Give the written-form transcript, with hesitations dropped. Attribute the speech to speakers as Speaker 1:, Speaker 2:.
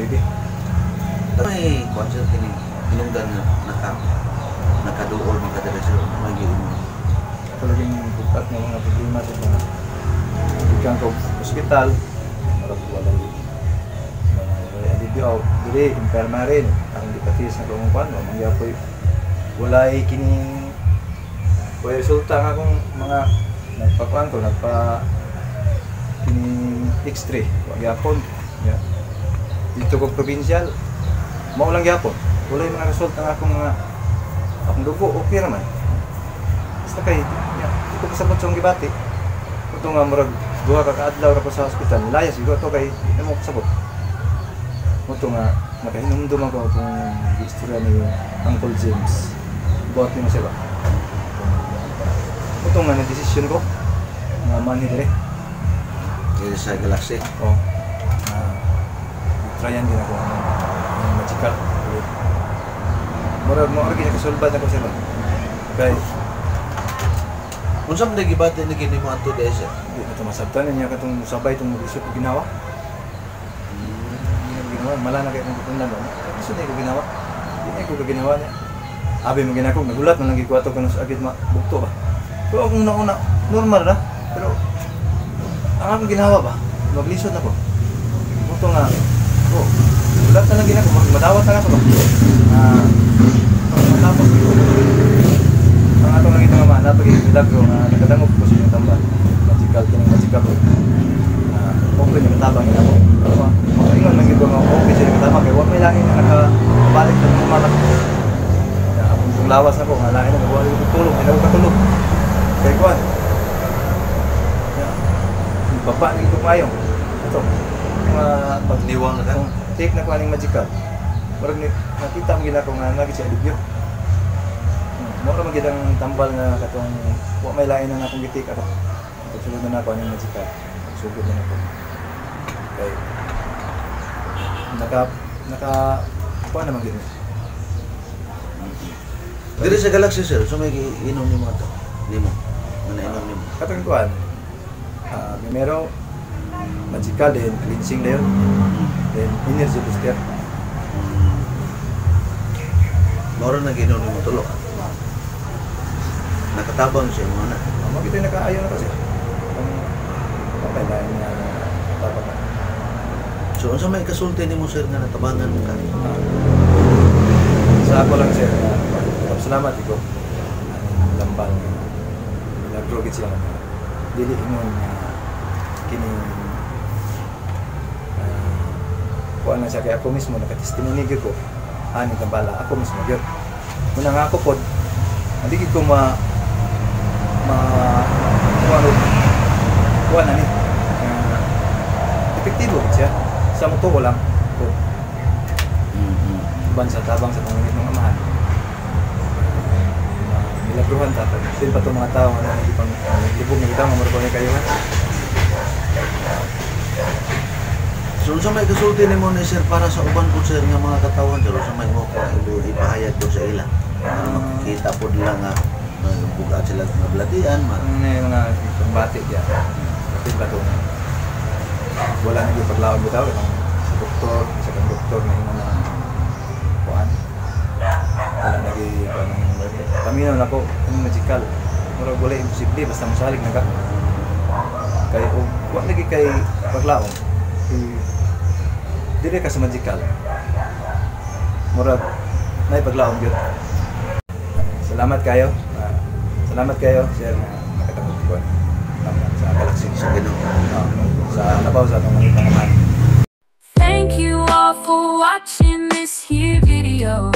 Speaker 1: pwede.
Speaker 2: May konsert kini hinungdan na nakaduol mga kadalasan lagi mo.
Speaker 1: Talagang bukat ng mga problema sa mga ikan ko hospital marag walay alibyo dili impirma rin ang dipatis na kumukuan mo mangyapoy walay kining kuya resulta nga akong mga nagpakuan ko kining X3 wag yapon dito ko provincial mao lang gyapon walay mga resulta nga akong dugo okay naman basta kay ito kasabot sa gibati ito nga murag duha ka kaadlaw ra ko sa hospital layas igo to kay imo kasabot ito nga nakahinumdum ako kung istorya ni Uncle James buhat ni mo siya ba ito nga na desisyon ko nga mani dire
Speaker 2: Dili sa Galaxy.
Speaker 1: Oo. Tryan din ako ng magical. Murag kinakasulbad ako sila. Kaya
Speaker 2: unsa man gibati ni kini mo ato desa?
Speaker 1: Di na ito masabtan niya katong sabay itong mag-isip ko ginawa. Mala na kayo kung kutunan ba? Gusto na ko ginawa. Hindi na ko ginawa niya. Abi mo ginako, nagulat man lang gikwato ko sa agit bukto ba. Pero kung nauna, normal na. Pero ang akong ginawa ba? Maglisod na ko. Ito nga, gulat na lang ginako, madawat na ako ba? Matapos ko. Ang atong lang ito nga napag-milagro na nakadangog ko sa inyong tambal. Magical ko. Okay niya katabang ginako. Ingon lang ito nga, okay siya katabang. Kaya huwag may langin na nakabalik sa mga malak. Kung lawas na ko, nga langin na nagawa ko tulog, hindi na ko katulog. Kaya kuwan. Baba lagi ko mayong. Ito.
Speaker 2: Pagniwang na ka?
Speaker 1: Take na ko aning magical. Parang nakita mo gila ko nga lagi siya alibyo. Mura magidang tambal na katong wa may lain na akong gitik ato. Pagsulod na ako aning magical. Sugod na ako. Okay. Kuha naman gini.
Speaker 2: Diri sa Galaxy sir, so may inom ni mo ato? Nimo? Manainom ni mo?
Speaker 1: Katong kuhan. Primero, magical din, cleansing na yun. Then, energy booster.
Speaker 2: Moro na ginom ni mo tulog. Nakatabang siya mo na.
Speaker 1: Ito yung nakaayaw na kasi. Papailayan niya na tabang na.
Speaker 2: So, unsa may kasulti ni mo sir nga natabangan mo ka?
Speaker 1: Sa ako lang sir, salamat iko. Lambang. Nag-drogit siya nga. Dili ingon kini kuha na siya kaya ako mismo nakatestimony ko ani tambala ako mismo gyud muna nga ako pod hindi ko kuha na ni epektibo siya sa moto ko lang po bansa tabang sa pangingit ng amahan milagruhan tapos din pa itong mga tao na hindi pang libog na kita mamarko na kayo
Speaker 2: so sa may kasulti ni mo ni sir para sa uban po sir nga mga katawan sir sa may mo ipahayag po sa ila para makikita po nila nga bugat sila nga blatian
Speaker 1: mga pambati diya kapit ba ito wala nang ipaglawan mo tao sa doktor na yung mga kuhan wala nagi paminaw na ko yung magical murag wala imposible basta masalig na ka kaya huwag lagi kay paglaong dire ka sa magical murag na ipaglaong yun salamat kayo sir na nakatangod ko sa Galaxy sa Ginoo sa labaw sa atong mga
Speaker 3: Thank you all for watching this here video.